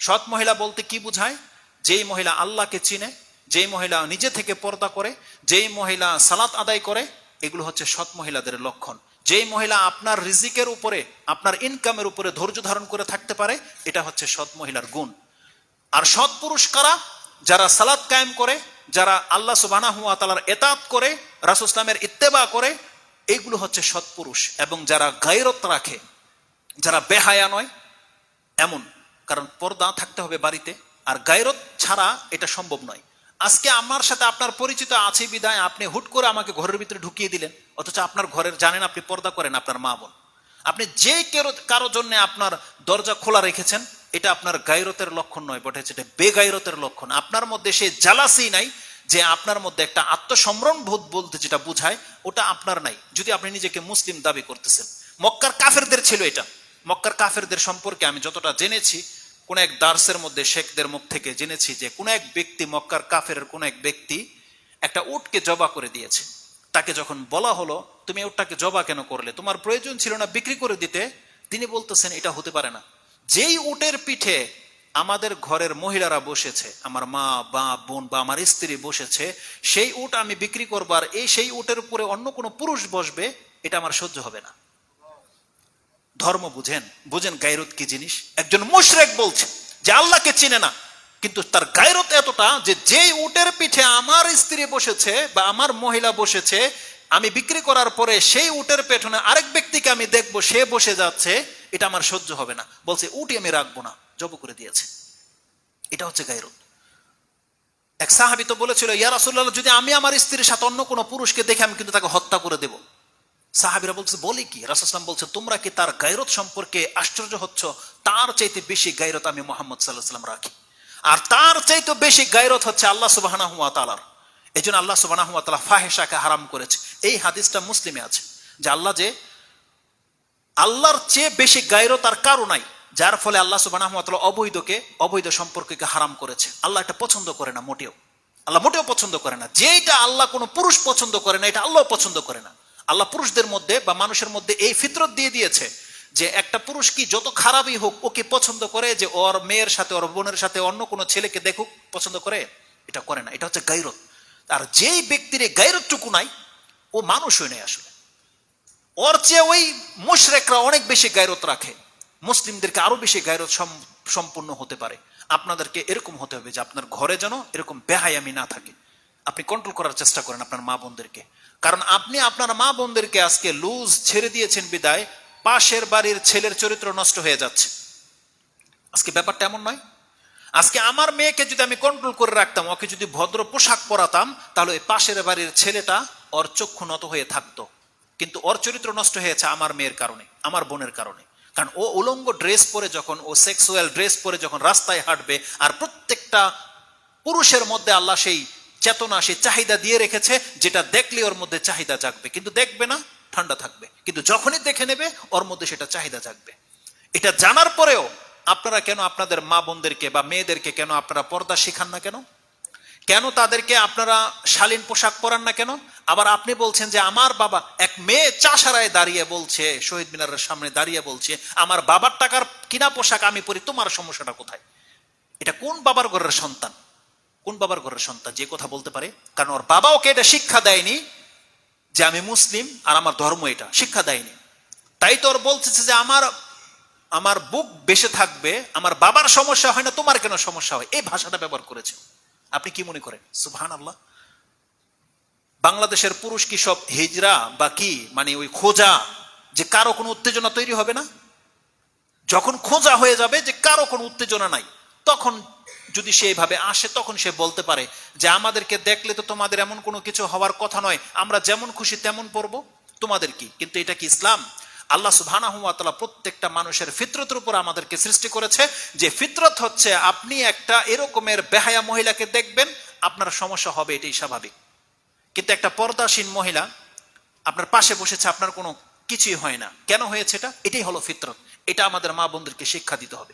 সৎ মহিলা বলতে কি বোঝায়? যেই মহিলা আল্লাহকে চিনে, যেই মহিলা নিজে থেকে পর্দা করে, যেই মহিলা সালাত আদায় করে, এগুলো হচ্ছে সৎ মহিলাদের লক্ষণ। যেই মহিলা আপনার রিজিকের উপরে, আপনার ইনকামের উপরে ধৈর্য ধারণ করে থাকতে পারে, এটা হচ্ছে সৎ মহিলার গুণ। আর সৎ পুরুষ কারা? যারা সালাত কায়েম করে, যারা আল্লাহ সুবহানাহু ওয়া তাআলার ইতাআত করে, রাসূল ইসলামের ইত্তেবা করে, এইগুলো হচ্ছে সৎ পুরুষ। এবং যারা গায়রত রাখে, যারা বেহায়া নয় এমন, কারণ পর্দা থাকতে হবে বাড়িতে, আর গায়রত ছাড়া এটা সম্ভব নয়। আজকে আমার সাথে আপনার পরিচিত আছে বিধায় আপনি হুট করে আমাকে ঘরের ভিতরে ঢুকিয়ে দিলেন, অথচ আপনার ঘরের জানেন আপনি পর্দা করেন আপনার মা বোন। আপনি যে কারো জন্য আপনার দরজা খোলা রেখেছেন, এটা আপনার গায়রতের লক্ষণ নয়, বটে এটা বেগায়রতের লক্ষণ। আপনার মধ্যে সে জালাসি নাই, যে আপনার মধ্যে একটা আত্মসম্ভ্রম বোধ বলতে যেটা বোঝায়, ওটা আপনার নাই, যদি আপনি নিজেকে মুসলিম দাবি করতেছেন। মক্কার কাফেরদের ছিল এটা। মক্কার কাফেরদের সম্পর্কে আমি যতটা জেনেছি, কোন এক দার্সের মধ্যে শেখদের মুখ থেকে জেনেছি যে কোন এক ব্যক্তি, মক্কার কাফের কোন এক ব্যক্তি একটা উটকে জবা করে দিয়েছে। তাকে যখন বলা হলো তুমি উটটাকে জবা কেন করলে, তোমার প্রয়োজন ছিল না বিক্রি করে দিতে, তিনি বলতেছেন এটা হতে পারে না। যেই উটের পিঠে আমাদের ঘরের মহিলারা বসেছে, আমার মা বা বোন বা আমার স্ত্রী বসেছে, সেই উট আমি বিক্রি করবার, সেই উটের উপরে অন্য কোনো পুরুষ বসবে, এটা আমার সহ্য হবে না। ধর্ম বুঝেন, বুঝেন গায়রত কি জিনিস। একজন মুশরিক বলছে যে আল্লাহকে চিনে না, কিন্তু তার গায়রত এতটা যে যেই উটের পিঠে আমার স্ত্রী বসেছে বা আমার মহিলা বসেছে, আমি বিক্রি করার পরে সেই উটের পেছনে আরেক ব্যক্তিকে আমি দেখবো সে বসে যাচ্ছে, এটা আমার সহ্য হবে না। বলছে উটই আমি রাখবো না, জব করে দিয়েছে। এটা হচ্ছে গায়রত। এক সাহাবী তো বলেছিল, ইয়া রাসূলুল্লাহ, যদি আমি আমার স্ত্রীর সাথে অন্য কোনো পুরুষকে দেখে আমি কিন্তু তাকে হত্যা করে দেব। সাহাবীরা বলছে বলে কি? রাসূল সাল্লাল্লাহু আলাইহি ওয়াসাল্লাম বলছে তোমরা কি তার গায়রত সম্পর্কে আশ্চর্য হচ্ছ? তার চাইতে বেশি গায়রত আমি মুহাম্মদ সাল্লাল্লাহু আলাইহি ওয়াসাল্লাম রাখি, আর তার চাইতে বেশি গায়রত হচ্ছে আল্লাহ সুবহানাহু ওয়া তাআলার। এজন্য আল্লাহ সুবহানাহু ওয়া তাআলা ফাহিশাকে হারাম করেছে। এই হাদিসটা মুসলিমে আছে যে আল্লাহর চেয়ে বেশি গায়রত আর কারো নাই, যার ফলে আল্লাহ সুবহানাহু ওয়া তাআলা অবৈধ সম্পর্ককে হারাম করেছে। আল্লাহ এটা পছন্দ করে না, মোটেও। আল্লাহ মোটেও পছন্দ করে না। যেটা আল্লাহ কোনো পুরুষ পছন্দ করে না, এটা আল্লাহ পছন্দ করে না। আল্লাহ পুরুষদের মধ্যে বা মানুষের মধ্যে এই ফিতরত দিয়ে দিয়েছে যে একটা পুরুষ কি যত খারাপই হোক, ওকে পছন্দ করে যে ওর মেয়ের সাথে, ওর বোনের সাথে অন্য কোনো ছেলেকে দেখুক, পছন্দ করে? এটা করে না। এটা হচ্ছে গায়রত। আর যেই ব্যক্তির এই গায়রতটুকু নাই, ও মানুষই নেই আসলে। ওর চেয়ে ওই মুশরিকরা অনেক বেশি গায়রত রাখে, মুসলিমদেরকে আরো বেশি গায়রত সম্পূর্ণ হতে পারে। আপনাদেরকে এরকম হতে হবে যে আপনার ঘরে যেন এরকম বেহায়ামি না থাকে। আপনি কন্ট্রোল করার চেষ্টা করেন আপনার মা বোনদেরকে, কারণ আপনি আপনার মা বোনদেরকে আজকে লুজ ছেড়ে দিয়েছেন বিদায় পাশের বাড়ির ছেলের চরিত্র নষ্ট হয়ে যাচ্ছে। আজকে ব্যাপারটা এমন নয়। আজকে আমার মেয়েকে যদি আমি কন্ট্রোল করে রাখতাম, ওকে যদি ভদ্র পোশাক পরাতাম, তাহলে ওই পাশের বাড়ির ছেলেটা ওর চক্ষু নত হয়ে থাকতো। কিন্তু ওর চরিত্র নষ্ট হয়েছে আমার মেয়ের কারণে, আমার বোনের কারণে। কারণ ও উলঙ্গ ড্রেস পরে যখন, ও সেক্সুয়াল ড্রেস পরে যখন রাস্তায় হাঁটবে, আর প্রত্যেকটা পুরুষের মধ্যে আল্লাহ সেই চেতনা, সেই চাহিদা দিয়ে রেখেছে, যেটা দেখলে ওর মধ্যে চাহিদা জাগবে, কিন্তু দেখবে না, ঠান্ডা থাকবে। কিন্তু যখনই দেখে নেবে, ওর মধ্যে সেটা চাহিদা জাগবে। এটা জানার পরেও আপনারা কেন আপনাদের মা বোনদেরকে বা মেয়েদেরকে কেন আপনারা পর্দা শেখান না? কেন তাদেরকে আপনারা শালীন পোশাক পরান না? আবার আপনি বলছেন যে আমার বাবা, এক মেয়ে চাষারায় দাঁড়িয়ে বলছে, শহীদ মিনারের সামনে দাঁড়িয়ে বলছে, আমার বাবার টাকার কিনা পোশাক আমি পরি, তোমার সমস্যাটা কোথায়? এটা কোন বাবার ঘরের সন্তান? কোন বাবার ঘরের সন্তান যে কথা বলতে পারে? কারণ ওর বাবা ওকে এটা শিক্ষা দেয়নি যে আমি মুসলিম আর আমার ধর্ম, এটা শিক্ষা দেয়নি। তাই তো ওর বলতেছে যে আমার বুক বেঁচে থাকবে, আমার বাবার সমস্যা হয় না, তোমার কেন সমস্যা হয়? এই ভাষাটা ব্যবহার করেছে। আপনি কি মনে করেন? সুবহানাল্লাহ। বাংলাদেশের পুরুষ কি সব হিজরা বা কি, মানে ওই খোঁজা, যে কারো কোনো উত্তেজনা তৈরি হবে না? যখন খোঁজা হয়ে যাবে যে কারো কোনো উত্তেজনা নাই, তখন যদি সে এইভাবে আসে, তখন সে বলতে পারে যে আমাদেরকে দেখলে তো তোমাদের এমন কোনো কিছু হওয়ার কথা নয়, আমরা যেমন খুশি তেমন পড়বো, তোমাদের কি? কিন্তু এটা কি ইসলাম? আল্লাহ সুবহানাহু ওয়া তাআলা প্রত্যেকটা মানুষের ফিতরতের উপর আমাদেরকে সৃষ্টি করেছে, যে ফিতরত হচ্ছে আপনি একটা এরকমের বেহায়া মহিলাকে দেখবেন, আপনার সমস্যা হবে, এটাই স্বাভাবিক। কিন্তু একটা পর্দাসীন মহিলা আপনার পাশে বসেছে, আপনার কোনো কিছুই হয় না, কেন হয়েছে? এটাই হলো ফিতরত। এটা আমাদের মা বোনদেরকে শিক্ষা দিতে হবে।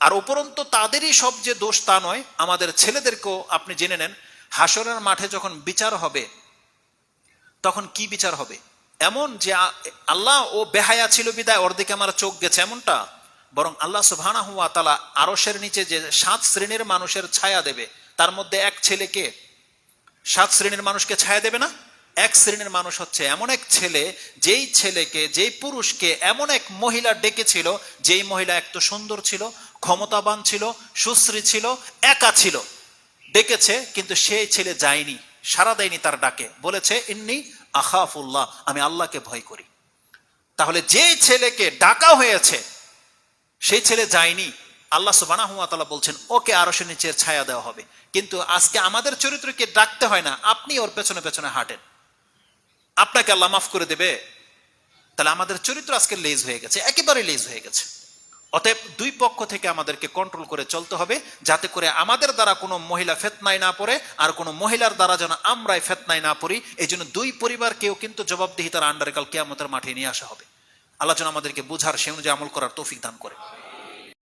আর উপরন্তু তাদেরই সব যে দোষ তা নয়, আমাদের ছেলেদেরকেও আপনি জেনে নেন, হাসরের মাঠে যখন বিচার হবে, তখন কি বিচার হবে? এমন যে আল্লাহ ও বেহায়া ছিল বিদায় ওর দিকে আমার চোখ গেছে, এমনটা বরং আল্লাহ সুবহানাহু ওয়া তাআলা আরশের নিচে যে 7 শ্রেণীর মানুষের ছায়া দেবে, তার মধ্যে এক ছেলেকে 7 শ্রেণীর মানুষকে ছায়া দেবে না? এক শ্রেণীর মানুষ হচ্ছে এমন এক ছেলে, যেই ছেলেকে, যেই পুরুষকে এমন এক মহিলা ডেকেছিল, যেই মহিলা এত সুন্দর ছিল, ক্ষমতাবান ছিল, সুশ্রী ছিল, একা ছিল, ডেকেছে, কিন্তু সেই ছেলে যায়নি, সাড়া দেয়নি তার ডাকে, বলেছে ইন্নী আখাফুল্লাহ, আমি আল্লাহকে ভয় করি। তাহলে যেই ছেলেকে ডাকা হয়েছে সেই ছেলে যায়নি, আল্লাহ সুবহানাহু ওয়া তাআলা বলছেন ওকে আরশের নিচে ছায়া দেওয়া হবে। কিন্তু আজকে আমাদের চরিত্রকে ডাকতে হয় না, আপনি ওর পেছনে পেছনে হাঁটেন, আপনাকে আল্লাহ মাফ করে দেবে। তাহলে আমাদের চরিত্র আজকে লেজ হয়ে গেছে, একেবারে লেজ হয়ে গেছে। অতএব দুই পক্ষ থেকে আমাদেরকে কন্ট্রোল করে চলতে হবে, যাতে করে আমাদের দ্বারা কোনো মহিলা ফিতনায় না পড়ে, আর কোনো মহিলার দ্বারা যেন আমরাই ফিতনায় না পড়ি। এই জন্য দুই পরিবারকেও কিন্তু জবাবদিহিতার আন্ডারে কাল কিয়ামতের মাঠে নিয়ে আসা হবে। আল্লাহ যেন আমাদেরকে বুঝার, সে অনুযায়ী আমল করার তৌফিক দান করে।